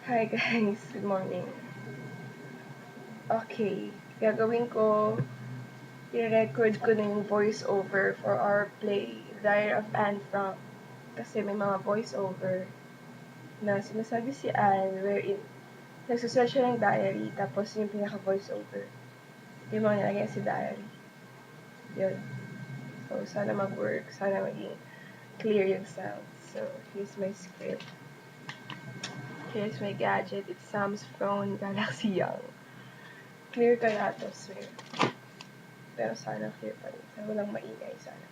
Hi guys, good morning. Okay, gagawin ko, i-record ko na yung voice-over for our play, Diary of Anne Fraknk. Kasi may mga voice-over na sinasabi si Anne wherein nagsusulat siya ng diary tapos yung pinaka-voice-over. Yung mga nilagay sa diary. Yun. So, sana mag-work. Sana maging clear yung sound. So, here's my script. Here's my gadget. It's Sam's phone Galaxy Young. Clear kaya to, swear. Pero sana clear pa rin. Sana walang maingay sana.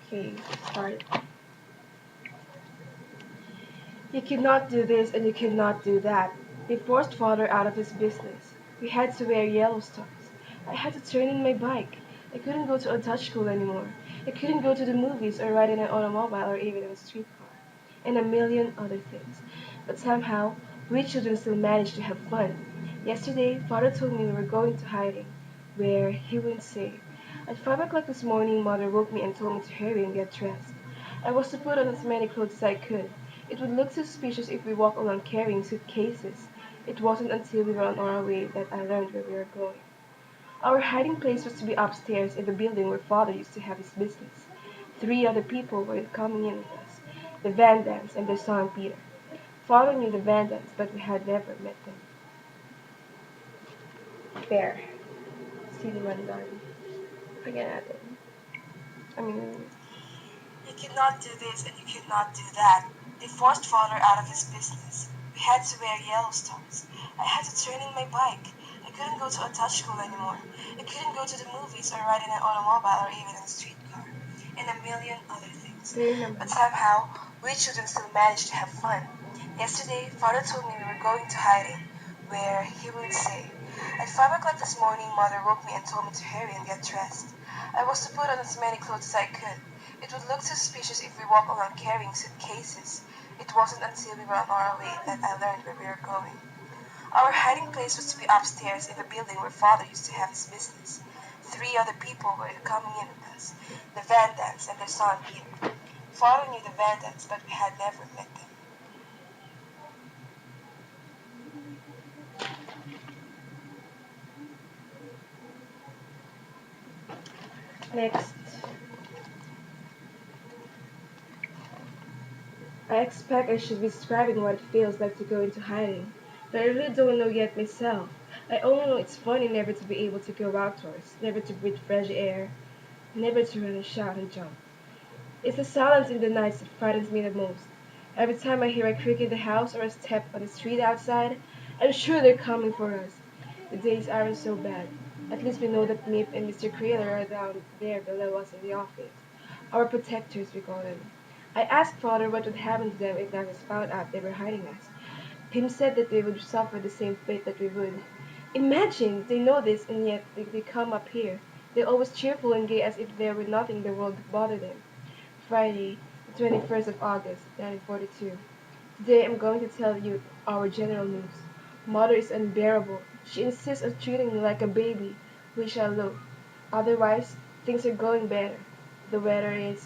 Okay, start. You cannot do this and you cannot do that. They forced father out of his business. We had to wear Yellowstones. I had to turn in my bike. I couldn't go to a Dutch school anymore. I couldn't go to the movies or ride in an automobile or even in a streetcar. And a million other things. But somehow, we children still managed to have fun. Yesterday, father told me we were going to hiding, where he wouldn't say. At 5 o'clock this morning, mother woke me and told me to hurry and get dressed. I was to put on as many clothes as I could. It would look suspicious if we walked around carrying suitcases. It wasn't until we were on our way that I learned where we were going. Our hiding place was to be upstairs in the building where father used to have his business. Three other people were coming in with us, the Van Dams and their son Peter. Father knew the Van Dams, but we had never met them. There. Sino man done. Again natin. I mean, you cannot do this and you cannot do that. They forced father out of his business. We had to wear Yellowstones. I had to turn in my bike. I couldn't go to a touch school anymore. I couldn't go to the movies or ride in an automobile or even in a streetcar. And a million other things. But somehow, we children still managed to have fun. Yesterday, father told me we were going to hiding, where he would say. At 5 o'clock this morning, mother woke me and told me to hurry and get dressed. I was to put on as many clothes as I could. It would look suspicious if we walked around carrying suitcases. It wasn't until we were on our way that I learned where we were going. Our hiding place was to be upstairs in the building where father used to have his business. Three other people were coming in with us, the Van Dams and their son Peter. Father knew the Van Dams, but we had never met them. Next, I expect I should be describing what it feels like to go into hiding, but I really don't know yet myself. I only know it's funny never to be able to go outdoors, never to breathe fresh air, never to run and shout and jump. It's the silence in the nights that frightens me the most. Every time I hear a creak in the house or a step on the street outside, I'm sure they're coming for us. The days aren't so bad. At least we know that Nip and Mr. Crayler are down there below us in the office. Our protectors, we call them. I asked father what would happen to them if that was found out they were hiding us. Tim said that they would suffer the same fate that we would. Imagine, they know this and yet they come up here. They're always cheerful and gay as if there were nothing in the world that bothered them. Friday, the 21st of August, 1942. Today I'm going to tell you our general news. Mother is unbearable. She insists on treating me like a baby. We shall look. Otherwise, things are going better. The weather is...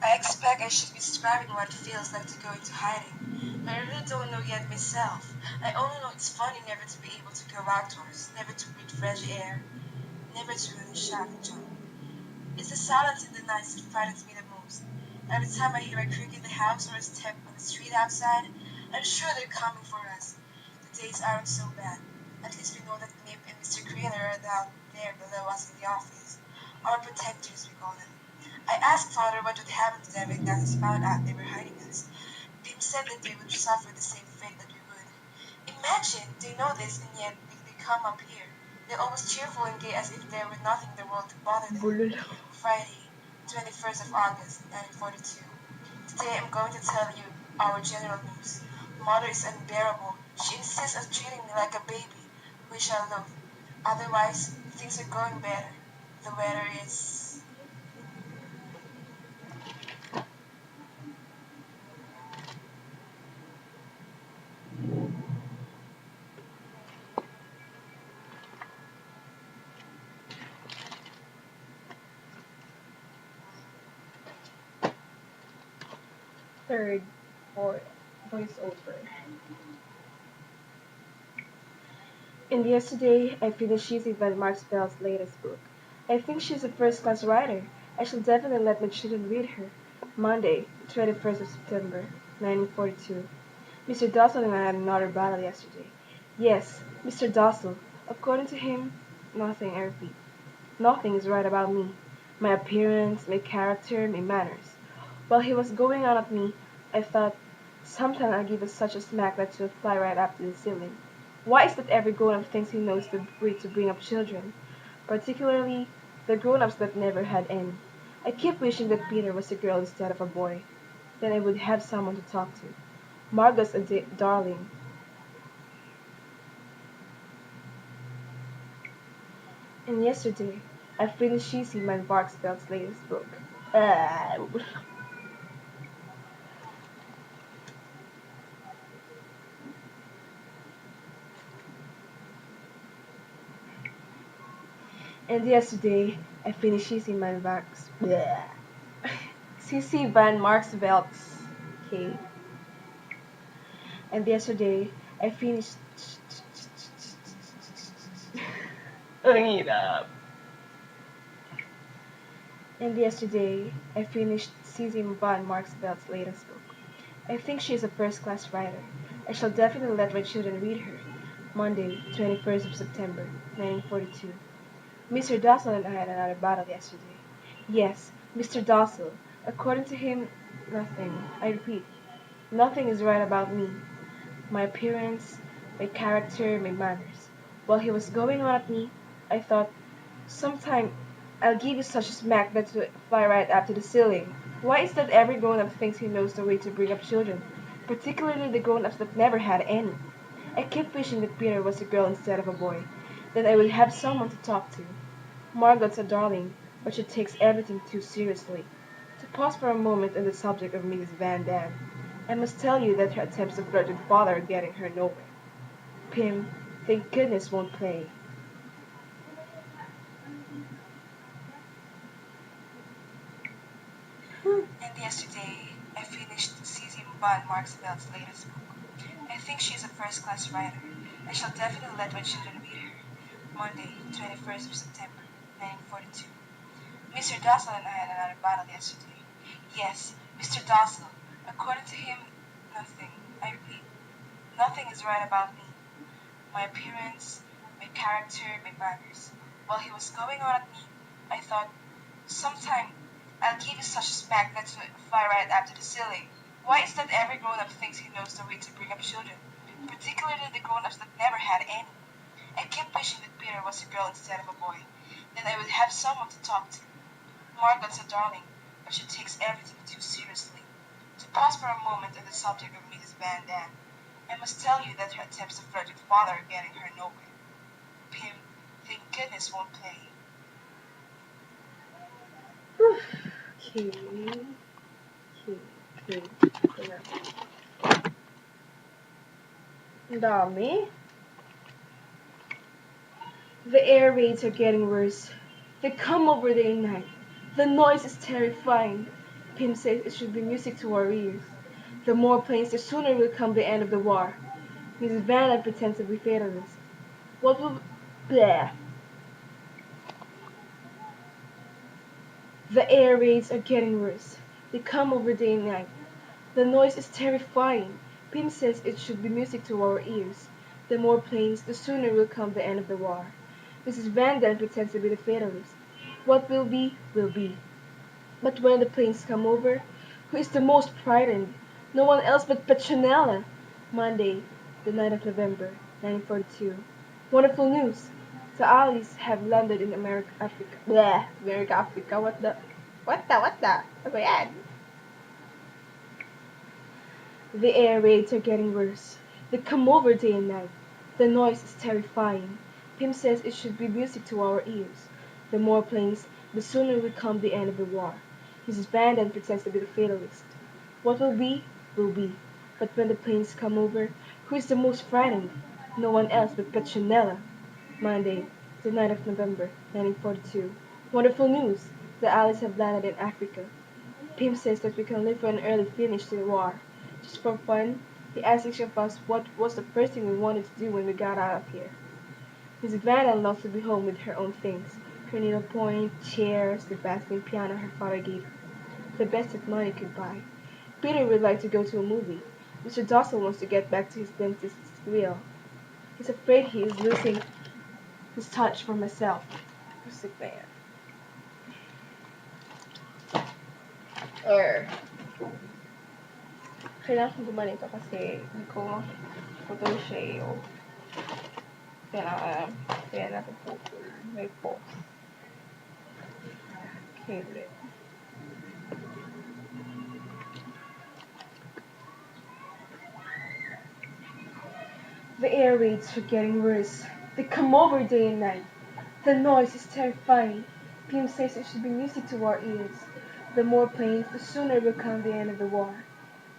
I expect I should be describing what it feels like to go into hiding, but I really don't know yet myself. I only know it's funny never to be able to go outdoors, never to breathe fresh air, never to really shout and jump. It's the silence in the nights that frightens me the most. Every time I hear a creak in the house or a step on the street outside, I'm sure they're coming for us. The days aren't so bad. At least we know that Nip and Mr. Crealer are down there below us in the office. Our protectors, we call them. I asked father what would happen to them if Nazis found out they were hiding us. Tim said that they would suffer the same fate that we would. Imagine, they know this and yet they come up here. They're always cheerful and gay as if there were nothing in the world to bother them. Bulol. Friday, 21st of August, 1942. Today I'm going to tell you our general news. Mother is unbearable. She insists on treating me like a baby. We shall look. Otherwise, things are going better. The weather is... Third, fourth, voiceover. And yesterday, I finished Shizzy Van Marksville's latest book. I think she's a first-class writer. I shall definitely let my children read her. Monday, 21st of September, 1942. Mr. Dossel and I had another battle yesterday. Yes, Mr. Dossel. According to him, nothing, I repeat. Nothing is right about me. My appearance, my character, my manners. While he was going on at me, I thought, sometime I'll give such a smack that she'll fly right up to the ceiling. Why is that every grown-up thinks he knows the way to bring up children? Particularly, the grown-ups that never had any. I keep wishing that Peter was a girl instead of a boy. Then I would have someone to talk to. Margot's a darling. And yesterday, I finished Shizzy Man Barksvelt's latest book. Ah. And yesterday, I finished Sissy Van Marks. Bleh. Sissy Van Marksvelt's. Okay. And yesterday, I finished. Ang hirap. And yesterday, I finished Sissy Van Marksvelt's latest book. I think she is a first-class writer. I shall definitely let my children read her. Monday, 21st of September, 1942. Mr. Dossel and I had another battle yesterday. Yes, Mr. Dossel. According to him, nothing. I repeat, nothing is right about me. My appearance, my character, my manners. While he was going on at me, I thought, sometime I'll give you such a smack that you'll fly right up to the ceiling. Why is that every grown-up thinks he knows the way to bring up children, particularly the grown-ups that never had any? I keep wishing that Peter was a girl instead of a boy. Then I would have someone to talk to. Margot's a darling, but she takes everything too seriously. To pause for a moment on the subject of Mrs. Van Dam, I must tell you that her attempts to flirt with father are getting her nowhere. Pim, thank goodness, won't play. And yesterday, I finished Cece Van Marksvelt's latest book. I think she's a first-class writer. I shall definitely let my children read her. Monday, 21st of September, 1942. Mr. Dossel and I had another battle yesterday. Yes, Mr. Dossel. According to him, nothing. I repeat, nothing is right about me. My appearance, my character, my manners. While he was going on at me, I thought, sometime I'll give you such a smack that you'll fly right up to the ceiling. Why is that every grown-up thinks he knows the way to bring up children, particularly the grown-ups that never had any? I kept wishing that Peter was a girl instead of a boy. Then I would have someone to talk to. Margot's a darling, but she takes everything too seriously. To pause for a moment on the subject of Mrs. Van Dam, I must tell you that her attempts to flirt with father are getting her nowhere. Pim, thank goodness, won't play. Okay, okay, okay. Ang dami. The air raids are getting worse. They come over day and night. The noise is terrifying. Pim says it should be music to our ears. The more planes, the sooner will come the end of the war. Mrs. Vanna pretends to be fatalist. What will... Blah. The air raids are getting worse. They come over day and night. The noise is terrifying. Pim says it should be music to our ears. The more planes, the sooner will come the end of the war. Mrs. Van Dam pretends to be the fatalist. What will be, will be. But when the planes come over, who is the most frightened? No one else but Petronella. Monday, the 9th of November, 1942. Wonderful news! The Allies have landed in America, Africa. Bleh, America, Africa. What the? What the? Ano ba yan? The air raids are getting worse. They come over day and night. The noise is terrifying. Pim says it should be music to our ears. The more planes, the sooner will come the end of the war. Mrs. Van pretends to be the fatalist. What will be, will be. But when the planes come over, who is the most frightened? No one else but Petronella. Monday, the 9th of November, 1942. Wonderful news! The Allies have landed in Africa. Pim says that we can live for an early finish to the war. Just for fun, he asks each of us what was the first thing we wanted to do when we got out of here. Miss Vanna loves to be home with her own things. Her needlepoint, chairs, the basking piano her father gave her. The best that money could buy. Peter would like to go to a movie. Mr. Dawson wants to get back to his dentist's grill. He's afraid he is losing his touch for myself. Music man. Or, kailangan kong gumawa nito kasi hindi ko putol siya eh. O, kaya natin putol. May po. Okay, ulit. The air raids are getting worse. They come over day and night. The noise is terrifying. Pim says it should be music to our ears. The more planes, the sooner will come the end of the war.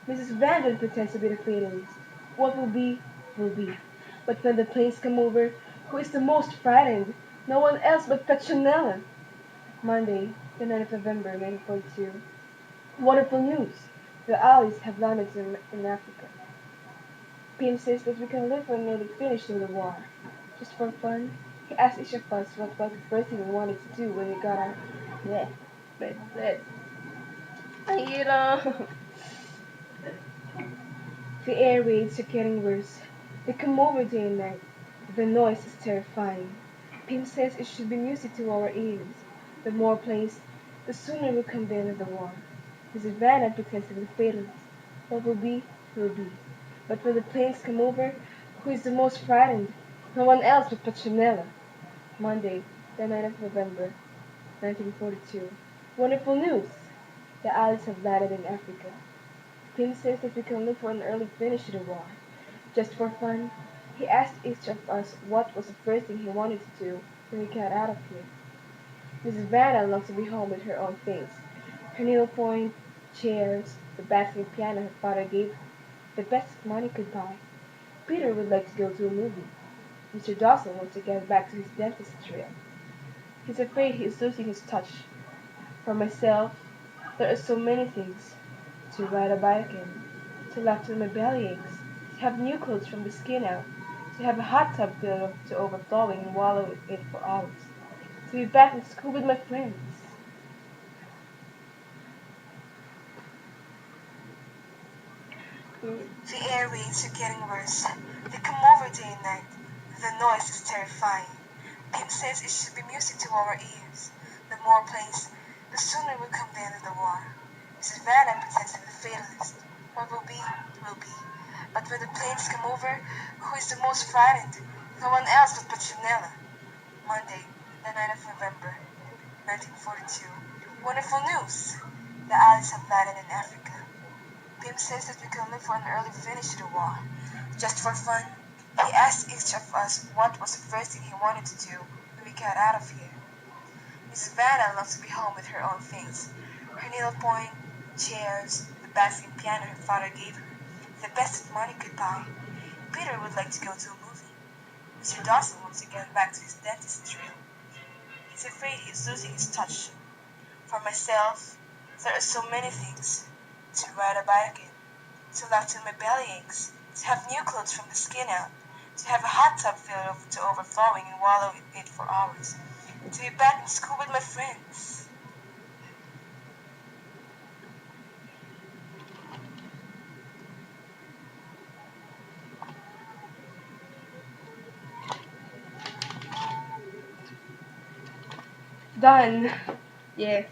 Mrs. Vanden pretends to be the fatalist. What will be, will be. But when the planes come over, who is the most frightened? No one else but Petronella. Monday, the 9th of November, 1942. Wonderful news! The Allies have landed in Africa. Pim says that we can live for nearly finished with the war. Just for fun, he asked each of us what was the first thing we wanted to do when we got out. Yeah, bleh. Ang The air raids are getting worse. They come over day and night. The noise is terrifying. Pim says it should be music to our ears. The more planes, the sooner will come the end of the war. Mrs. Vanna pretends to be the fatalist. What will be, will be. But when the planes come over, who is the most frightened? No one else but Petronella. Monday, the 9th of November, 1942. Wonderful news! The Allies have landed in Africa. Pim says that we can look for an early finish to the war. Just for fun, he asked each of us what was the first thing he wanted to do when we got out of here. Mrs. Vanna longs to be home with her own things. Her needlepoint, chairs, the basket piano her father gave her, the best that money could buy. Peter would like to go to a movie. Mr. Dawson wants to get back to his dentist trail. He's afraid he is losing his touch. For myself, there are so many things. To ride a bike again, to laugh till my belly aches, to have new clothes from the skin out, to have a hot tub filled to overflowing and wallow in it for hours, to be back in school with my friends. The air raids are getting worse. They come over day and night. The noise is terrifying. Pim says it should be music to our ears. The more planes, the sooner will come the end of the war. Mrs. Vanna pretends to be the fatalist. What will be, will be. But when the planes come over, who is the most frightened? No one else but Petronella. Monday, the 9th of November, 1942. Wonderful news! The Allies have landed in Africa. Pim says that we can live for an early finish to the war. Just for fun, he asked each of us what was the first thing he wanted to do when we got out of here. Miss Vanna loves to be home with her own things. Her needlepoint, chairs, the basking piano her father gave her, the best that money could buy. Peter would like to go to a movie. Mr. Dawson wants to get back to his dentist trail. He's afraid he's losing his touch. For myself, there are so many things. To ride a bike again, to laugh till my belly aches, to have new clothes from the skin out, to have a hot tub filled to overflowing and wallow in it for hours, to be back in school with my friends. Done. Yes.